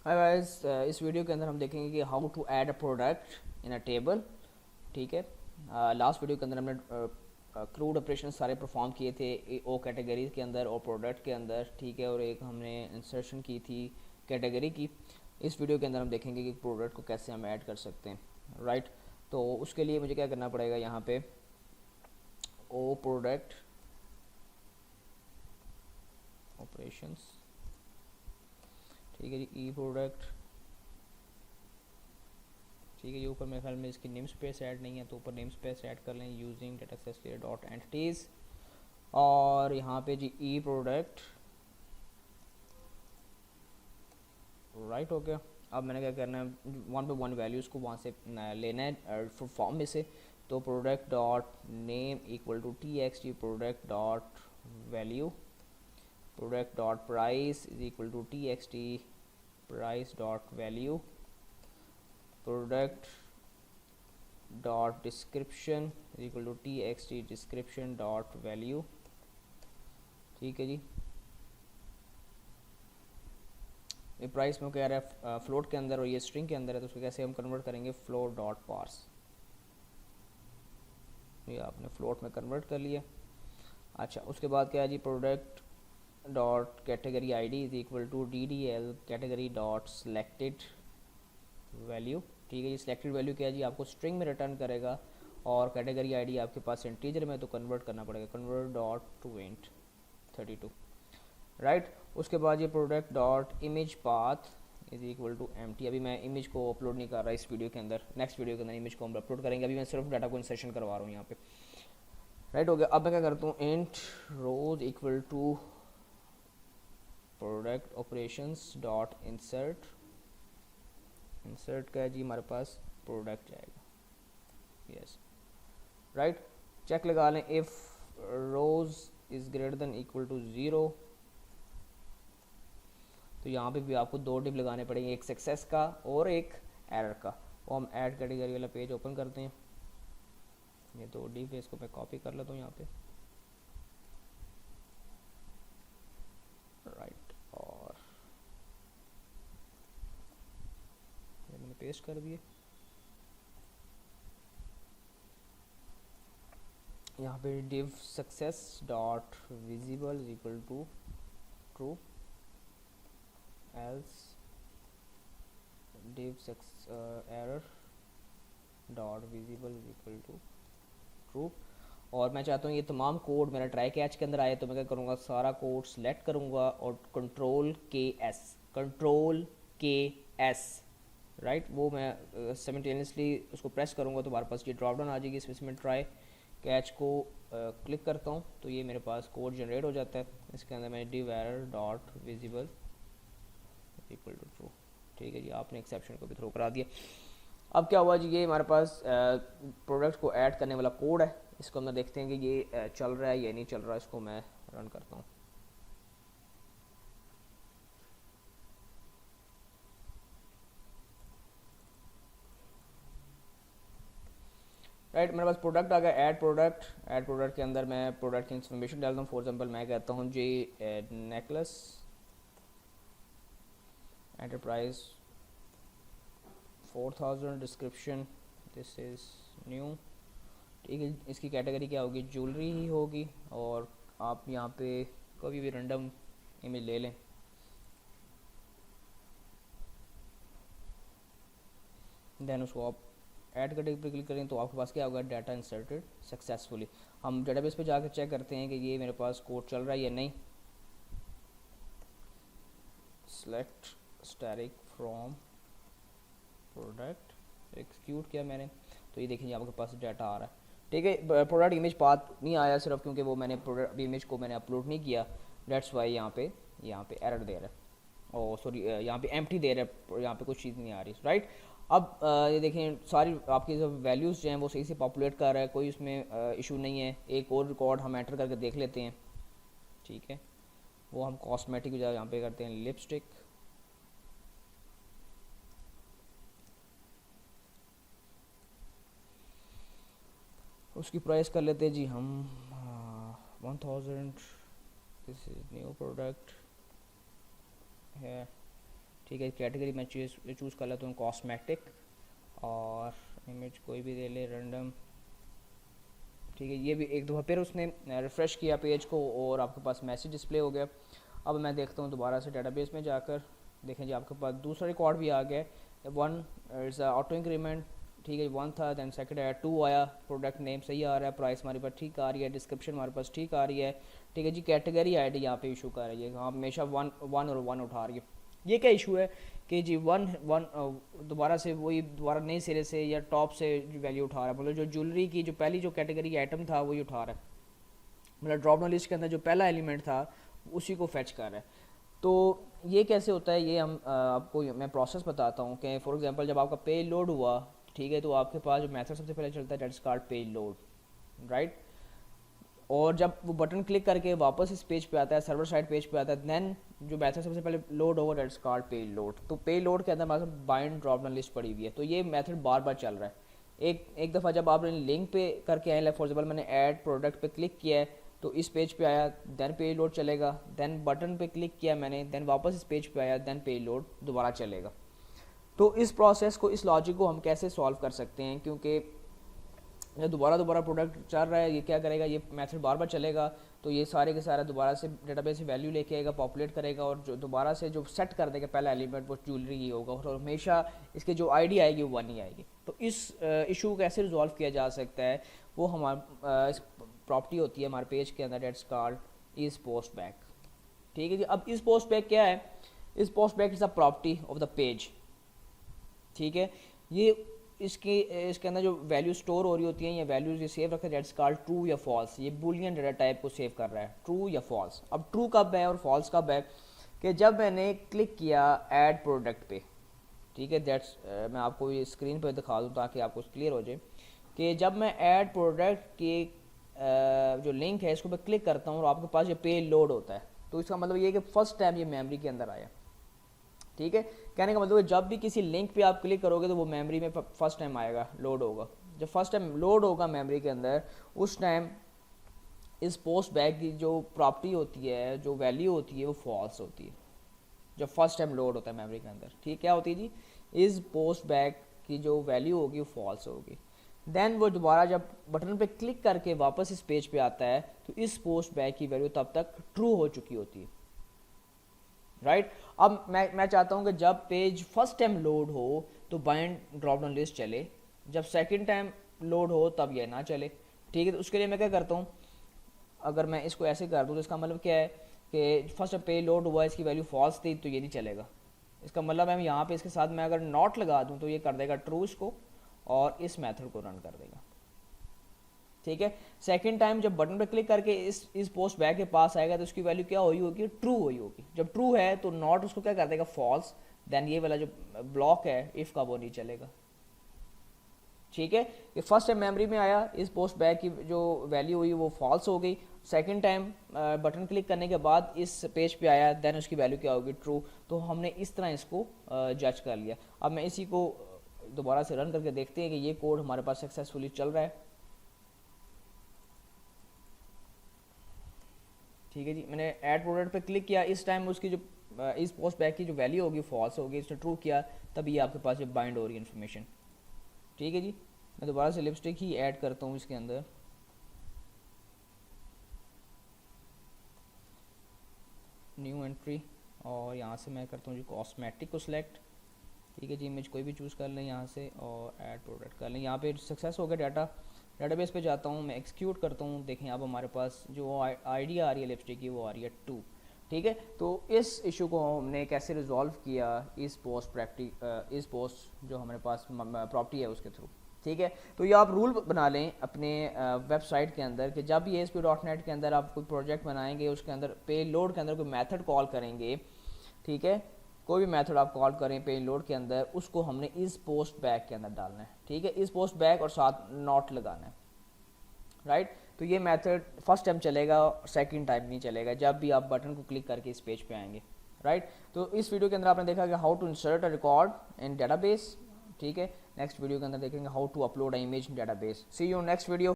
Hi guys, इस video के अंदर हम देखेंगे कि how to add a product in a table. ठीक है। लास्ट वीडियो के अंदर हमने क्रूड ऑपरेशन सारे परफॉर्म किए थे ओ कैटेगरी के अंदर और प्रोडक्ट के अंदर। ठीक है। और एक हमने इंसर्शन की थी कैटेगरी की। इस वीडियो के अंदर हम देखेंगे कि प्रोडक्ट को कैसे हम ऐड कर सकते हैं। राइट। तो उसके लिए मुझे क्या करना पड़ेगा, यहाँ पे ओ प्रोडक्ट ऑपरेशंस। ठीक है जी। ई प्रोडक्ट। ठीक है। ये ऊपर मेरे ख्याल में इसकी नेम स्पेस ऐड नहीं है, तो ऊपर नेम स्पेस ऐड कर लें using data set dot entities. और यहाँ पे जी ई प्रोडक्ट। राइट हो गया। अब मैंने क्या करना है, वन पे वन वैल्यूज़ को वहाँ से लेना है फॉर्म में से। तो product dot name equal to T X T product dot value. Product dot price is equal to T X T price dot value. Product dot description is equal to T X T description dot value. ठीक है जी। ये price में कह रहा है float के अंदर और ये स्ट्रिंग के अंदर है, तो उसको कैसे हम कन्वर्ट करेंगे, फ्लोट डॉट पार्स। ये आपने फ्लोट में कन्वर्ट कर लिया। अच्छा, उसके बाद क्या है जी, product dot category ID is equal to D D L category dot selected value. ठीक है जी। सिलेक्टेड वैल्यू क्या है जी, आपको स्ट्रिंग में रिटर्न करेगा और कैटेगरी आईडी आपके पास इंटीजर में, तो कन्वर्ट करना पड़ेगा, convert dot to int 32। Right. उसके बाद ये product dot image path is equal to empty. अभी मैं इमेज को अपलोड नहीं कर रहा इस वीडियो के अंदर, नेक्स्ट वीडियो के अंदर इमेज को हम अपलोड करेंगे। अभी मैं सिर्फ डाटा को इंसर्शन करवा रहा हूँ यहाँ पे। राइट हो गया। अब मैं क्या करता हूँ, int rows equal to product operations dot insert. Insert का है जी हमारे पास प्रोडक्ट जाएगा। यस। राइट। चेक लगा लें, if rows is greater than equal to 0, तो यहाँ पे भी आपको दो डिप लगाने पड़ेंगे, एक सक्सेस का और एक एरर का। वो हम ऐड कैटेगरी वाला पेज ओपन करते हैं। ये दो डिप है, इसको मैं कॉपी कर लेता हूँ यहाँ पे। राइट। और ये मैंने पेस्ट कर दिए। यहाँ पे div success dot visible is equal to true, else div error dot visible is equal to true. और मैं चाहता हूँ ये तमाम कोड मेरा ट्राई कैच के अंदर आए, तो मैं क्या करूँगा, सारा कोड सेलेक्ट करूँगा और कंट्रोल के एस राइट, वो मैं साइमल्टेनियसली उसको प्रेस करूँगा तो हमारे पास ये ड्रॉप डाउन आ जाएगी। इसमें ट्राई कैच को क्लिक करता हूँ तो ये मेरे पास कोड जनरेट हो जाता है। इसके अंदर मैं div error dot visible equal to true. ठीक है जी। आपने एक्सेप्शन को भी थ्रो करा दिया। अब क्या हुआ जी, ये हमारे पास प्रोडक्ट को ऐड करने वाला कोड है। इसको हम देखते हैं कि ये चल रहा है या नहीं चल रहा है। इसको मैं रन करता हूँ। राइट। मेरे पास प्रोडक्ट आ गया, ऐड प्रोडक्ट। ऐड प्रोडक्ट के अंदर मैं प्रोडक्ट की इन्फॉर्मेशन डालता हूँ। फॉर एग्जांपल मैं कहता हूँ जी necklace enterprise 4000 description this is new. ठीक है। इसकी कैटेगरी क्या होगी, ज्वेलरी ही होगी। और आप यहाँ पे कभी भी रैंडम इमेज ले लें। देन उसको आप ऐड कैटेगरी पर क्लिक करें तो आपके पास क्या होगा, डाटा इंसर्टेड सक्सेसफुली। हम डेटाबेस पे जाकर चेक करते हैं कि ये मेरे पास कोड चल रहा है या नहीं। Select static from product execute किया मैंने, तो ये देखिए आपके पास डाटा आ रहा है। ठीक है। प्रोडक्ट इमेज पाथ नहीं आया सिर्फ क्योंकि वो मैंने प्रोडक्ट इमेज को मैंने अपलोड नहीं किया, डेट्स वाई यहाँ पे एरर दे रहा है। ओ सॉरी, यहाँ पे एम्प्टी दे रहा है, यहाँ पे कुछ चीज़ नहीं आ रही। राइट। अब ये देखें सारी आपकी जो वैल्यूज़ जो हैं वो सही से पॉपुलेट कर रहा है, कोई उसमें इशू नहीं है। एक और रिकॉर्ड हम एंटर करके देख लेते हैं। ठीक है। वो हम कॉस्मेटिक की जगह यहाँ पे करते हैं लिपस्टिक। उसकी प्राइस कर लेते हैं जी हम 1000। दिस इज न्यू प्रोडक्ट है। ठीक है। कैटेगरी मैं चूज़ कर लेता हूँ कॉस्मेटिक, और इमेज कोई भी दे ले रैंडम, ठीक है। ये भी एक दफ़ा फिर उसने रिफ़्रेश किया पेज को और आपके पास मैसेज डिस्प्ले हो गया। अब मैं देखता हूँ दोबारा से डेटाबेस में जाकर, देखें जी आपके पास दूसरा रिकॉर्ड भी आ गया, वन इज़ ऑटो इंक्रीमेंट, ठीक है, 1 था, दैन सेकंड आया 2 आया, प्रोडक्ट नेम सही आ रहा है, प्राइस हमारे पास ठीक आ रही है, डिस्क्रिप्शन हमारे पास ठीक आ रही है, ठीक है जी। कैटेगरी आईडी यहाँ पे इशू कर रही है, हाँ हमेशा वन और वन उठा रही है। ये क्या इशू है कि जी वन दोबारा से वही दोबारा नए सिरे से या टॉप से वैल्यू उठा रहा है, मतलब जो ज्वेलरी की जो पहली जो कैटेगरी आइटम था वही उठा रहा है, मतलब ड्रॉप डाउन लिस्ट के अंदर जो पहला एलिमेंट था उसी को फैच कर रहा है। तो ये कैसे होता है, ये हम आपको मैं प्रोसेस बताता हूँ कि फॉर एग्जांपल जब आपका पेज लोड हुआ, ठीक है, तो आपके पास जो मेथड सबसे पहले चलता है dates card page load, right. और जब वो बटन क्लिक करके वापस इस पेज पे आता है, सर्वर साइड पेज पे आता है, देन जो मेथड सबसे पहले लोड होगा डेट्स कार्ड पेज लोड। तो पेज लोड के अंदर हमारे पास बाइंड ड्रॉप डाउन लिस्ट पड़ी हुई है, तो ये मेथड बार बार चल रहा है। एक दफ़ा जब आपने लिंक पे करके आए, फॉर एग्जाम्पल मैंने ऐड प्रोडक्ट पे क्लिक किया है तो इस पेज पे आया, देन पेज लोड चलेगा, देन बटन पे क्लिक किया मैंने, देन वापस इस पेज पे आया, देन पेज लोड दोबारा चलेगा। तो इस प्रोसेस को, इस लॉजिक को हम कैसे सॉल्व कर सकते हैं, क्योंकि जब दोबारा प्रोडक्ट चल रहा है, ये क्या करेगा, ये मेथड बार बार चलेगा, तो ये सारे के सारा दोबारा से डेटाबेस से वैल्यू लेके आएगा, पॉपुलेट करेगा, और जो दोबारा से जो सेट कर देगा पहला एलिमेंट वो ज्वेलरी ही होगा, और हमेशा इसके जो आईडी आएगी वो 1 ही आएगी। तो इस इशू को कैसे रिजॉल्व किया जा सकता है, वो हमारा प्रॉपर्टी होती है हमारे पेज के अंदर, dates card is post back, ठीक है जी। अब इस पोस्ट बैक क्या है, इस post back is the property of the page, ठीक है। ये इसके अंदर जो वैल्यू स्टोर हो रही होती है, ये वैल्यूज ये सेव रखता है, डेट्स कॉल्ड ट्रू या फॉल्स। ये बूलियन डेटा टाइप को सेव कर रहा है, ट्रू या फॉल्स। अब ट्रू कब है और फॉल्स कब है, कि जब मैंने क्लिक किया ऐड प्रोडक्ट पे, ठीक है, दैट्स मैं आपको ये स्क्रीन पे दिखा दूँ ताकि आपको क्लियर हो जाए, कि जब मैं ऐड प्रोडक्ट के जो लिंक है इसको मैं क्लिक करता हूँ और आपके पास ये पेज लोड होता है, तो इसका मतलब ये कि फर्स्ट टाइम ये मेमोरी के अंदर आया, ठीक है। कहने का मतलब जब भी किसी लिंक पे आप क्लिक करोगे तो वो मेमोरी में फर्स्ट टाइम आएगा, लोड होगा। जब फर्स्ट टाइम लोड होगा मेमोरी के अंदर, उस टाइम इस पोस्ट बैक की जो प्रॉपर्टी होती है, जो वैल्यू होती है, वो फॉल्स होती है जब फर्स्ट टाइम लोड होता है मेमोरी के अंदर, ठीक। क्या होती है जी, इस पोस्ट बैक की जो वैल्यू होगी वो फॉल्स होगी। देन वो दोबारा जब बटन पे क्लिक करके वापस इस पेज पे आता है तो इस पोस्ट बैक की वैल्यू तब तक ट्रू हो चुकी होती है, राइट। अब मैं चाहता हूं कि जब पेज फर्स्ट टाइम लोड हो तो बाइंड ड्रॉप डाउन लिस्ट चले, जब सेकंड टाइम लोड हो तब ये ना चले, ठीक है। तो उसके लिए मैं क्या करता हूं, अगर मैं इसको ऐसे कर दूं तो इसका मतलब क्या है कि फर्स्ट टाइम पेज लोड हुआ, इसकी वैल्यू फॉल्स थी तो ये नहीं चलेगा। इसका मतलब मैं यहाँ पे इसके साथ मैं अगर नॉट लगा दूं तो ये कर देगा ट्रू इसको, और इस मेथड को रन कर देगा, ठीक है। सेकंड टाइम जब बटन पे क्लिक करके इस पोस्ट बैक के पास आएगा तो उसकी वैल्यू क्या हुई होगी, ट्रू हुई होगी। जब ट्रू है तो नॉट उसको क्या कर देगा, फॉल्स, देन ये वाला जो ब्लॉक है इफ का वो नहीं चलेगा, ठीक है। ये फर्स्ट टाइम मेमोरी में आया, इस पोस्ट बैक की जो वैल्यू हुई वो फॉल्स हो गई, सेकंड टाइम बटन क्लिक करने के बाद इस पेज पे आया, देन उसकी वैल्यू क्या होगी, ट्रू। तो हमने इस तरह इसको जज कर लिया। अब मैं इसी को दोबारा से रन करके देखते हैं कि ये कोड हमारे पास सक्सेसफुली चल रहा है, ठीक है जी। मैंने ऐड प्रोडक्ट पे क्लिक किया, इस टाइम उसकी जो इस पोस्ट बैक की जो वैल्यू होगी फॉल्स होगी, इसने ट्रू किया, तब ये आपके पास जो बाइंड हो रही है इन्फॉर्मेशन, ठीक है जी। मैं दोबारा से लिपस्टिक ही ऐड करता हूँ इसके अंदर, न्यू एंट्री, और यहाँ से मैं करता हूँ जी कॉस्मेटिक को सिलेक्ट, ठीक है जी। इमेज कोई भी चूज़ कर लें यहाँ से और ऐड प्रोडक्ट कर लें। यहाँ पे सक्सेस हो गया, डेटाबेस पे जाता हूँ, मैं एक्सिक्यूट करता हूँ, देखें अब हमारे पास जो आईडी आ रही है लिपस्टिक की वो आ रही है 2, ठीक है। तो इस इशू को हमने कैसे रिजॉल्व किया, इस पोस्ट जो हमारे पास प्रॉपर्टी है उसके थ्रू, ठीक है। तो ये आप रूल बना लें अपने वेबसाइट के अंदर कि जब भी ASP.NET के अंदर आप कोई प्रोजेक्ट बनाएंगे, उसके अंदर पेज लोड के अंदर कोई मेथड कॉल करेंगे, ठीक है, कोई भी मेथड आप कॉल करें पेज लोड के अंदर, उसको हमने इस पोस्ट बैक के अंदर डालना है, ठीक है। इस पोस्ट बैक और साथ नॉट लगाना है, राइट। तो ये मेथड फर्स्ट टाइम चलेगा, सेकंड टाइम नहीं चलेगा जब भी आप बटन को क्लिक करके इस पेज पे आएंगे, राइट। तो इस वीडियो के अंदर आपने देखा कि how to insert a record in database, ठीक है। नेक्स्ट वीडियो के अंदर देखेंगे how to upload a image in database. See you next video.